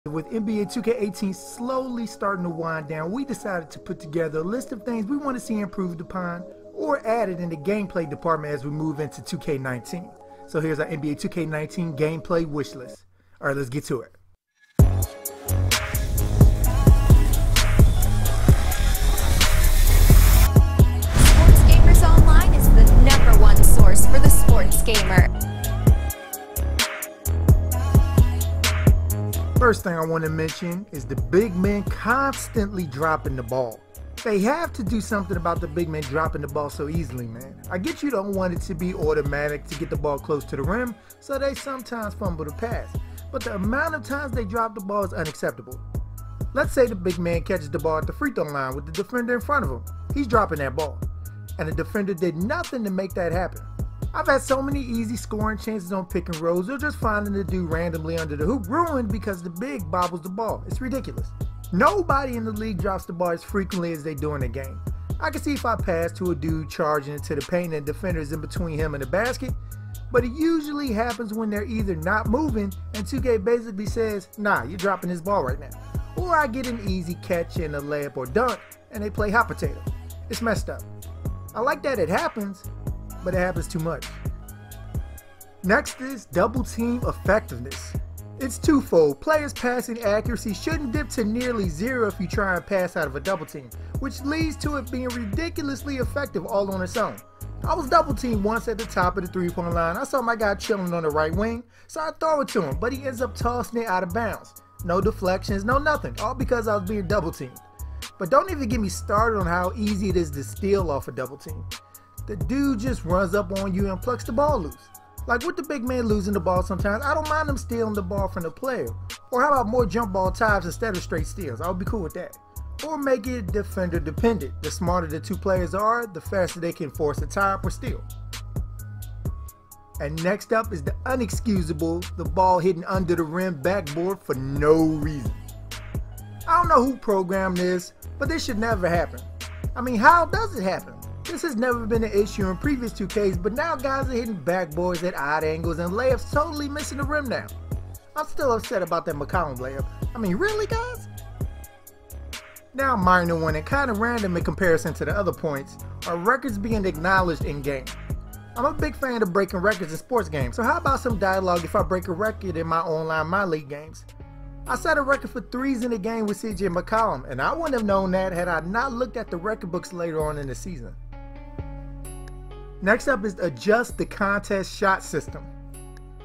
With NBA 2K18 slowly starting to wind down, we decided to put together a list of things we want to see improved upon or added in the gameplay department as we move into 2K19. So here's our NBA 2K19 gameplay wish list. Alright, let's get to it. Sports Gamers Online is the #1 source for the sports gamer. First thing I want to mention is the big men constantly dropping the ball. They have to do something about the big men dropping the ball so easily, man. I get you don't want it to be automatic to get the ball close to the rim, so they sometimes fumble the pass. But the amount of times they drop the ball is unacceptable. Let's say the big man catches the ball at the free throw line with the defender in front of him. He's dropping that ball, and the defender did nothing to make that happen. I've had so many easy scoring chances on pick and rolls or just finding the dude randomly under the hoop ruined because the big bobbles the ball. It's ridiculous. Nobody in the league drops the ball as frequently as they do in a game. I can see if I pass to a dude charging into the paint and defenders in between him and the basket, but it usually happens when they're either not moving and 2K basically says, nah, you're dropping this ball right now. Or I get an easy catch in a layup or dunk and they play hot potato. It's messed up. I like that it happens, but it happens too much. Next is double team effectiveness. It's twofold. Players' passing accuracy shouldn't dip to nearly zero if you try and pass out of a double team, which leads to it being ridiculously effective all on its own. I was double teamed once at the top of the three-point line. I saw my guy chilling on the right wing, so I throw it to him, but he ends up tossing it out of bounds. No deflections, no nothing, all because I was being double teamed. But don't even get me started on how easy it is to steal off a double team. The dude just runs up on you and plucks the ball loose. Like with the big man losing the ball sometimes, I don't mind them stealing the ball from the player. Or how about more jump ball ties instead of straight steals? I would be cool with that. Or make it defender dependent. The smarter the two players are, the faster they can force a tie up or steal. And next up is the unexcusable, the ball hitting under the rim backboard for no reason. I don't know who programmed this, but this should never happen. I mean, how does it happen? This has never been an issue in previous 2Ks, but now guys are hitting backboards at odd angles and layups totally missing the rim now. I'm still upset about that McCollum layup. I mean, really guys? Now a minor one and kind of random in comparison to the other points are records being acknowledged in game. I'm a big fan of breaking records in sports games, so how about some dialogue if I break a record in my online My League games? I set a record for threes in a game with CJ McCollum, and I wouldn't have known that had I not looked at the record books later on in the season. Next up is adjust the contest shot system.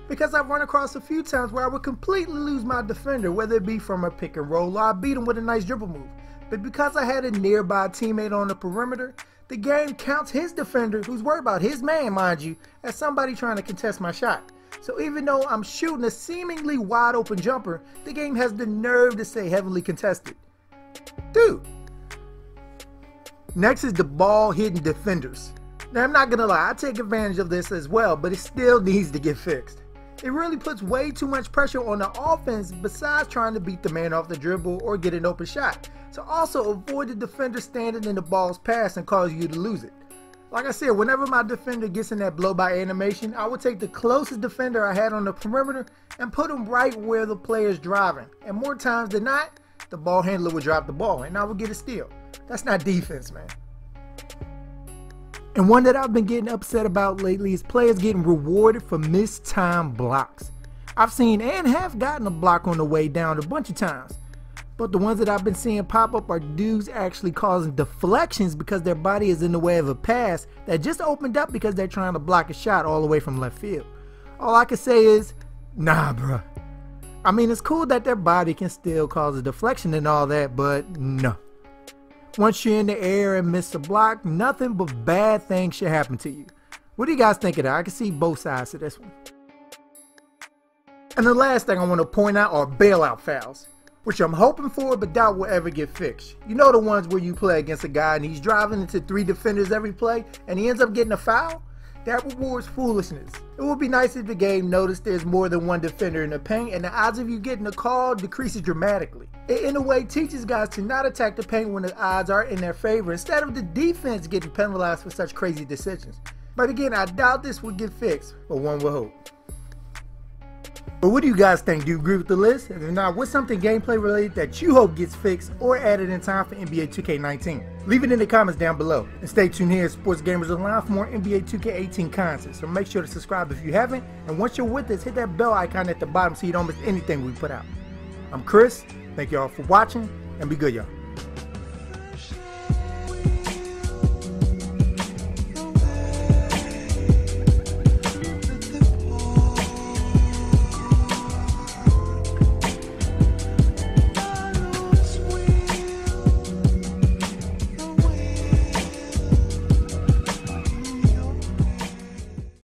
Because I've run across a few times where I would completely lose my defender, whether it be from a pick and roll or I beat him with a nice dribble move. But because I had a nearby teammate on the perimeter, the game counts his defender, who's worried about his man mind you, as somebody trying to contest my shot. So even though I'm shooting a seemingly wide open jumper, the game has the nerve to say heavily contested. Dude. Next is the ball hitting defenders. Now I'm not gonna lie, I take advantage of this as well, but it still needs to get fixed. It really puts way too much pressure on the offense besides trying to beat the man off the dribble or get an open shot. So also avoid the defender standing in the ball's pass and cause you to lose it. Like I said, whenever my defender gets in that blow by animation, I would take the closest defender I had on the perimeter and put him right where the player's driving. And more times than not, the ball handler would drop the ball and I would get a steal. That's not defense, man. And one that I've been getting upset about lately is players getting rewarded for missed time blocks. I've seen and have gotten a block on the way down a bunch of times. But the ones that I've been seeing pop up are dudes actually causing deflections because their body is in the way of a pass that just opened up because they're trying to block a shot all the way from left field. All I can say is, nah bruh. I mean, it's cool that their body can still cause a deflection and all that, but no. Once you're in the air and miss a block, nothing but bad things should happen to you. What do you guys think of that? I can see both sides to this one. And the last thing I want to point out are bailout fouls, which I'm hoping for but doubt will ever get fixed. You know the ones where you play against a guy and he's driving into 3 defenders every play and he ends up getting a foul? That rewards foolishness. It would be nice if the game noticed there's more than one defender in the paint and the odds of you getting a call decreases dramatically. It in a way teaches guys to not attack the paint when the odds are in their favor instead of the defense getting penalized for such crazy decisions. But again, I doubt this will get fixed, but one will hope. But what do you guys think? Do you agree with the list? And if not, what's something gameplay related that you hope gets fixed or added in time for NBA 2K19? Leave it in the comments down below. And stay tuned here at Sports Gamers Online for more NBA 2K18 content. So make sure to subscribe if you haven't. And once you're with us, hit that bell icon at the bottom so you don't miss anything we put out. I'm Chris. Thank y'all for watching, and be good, y'all.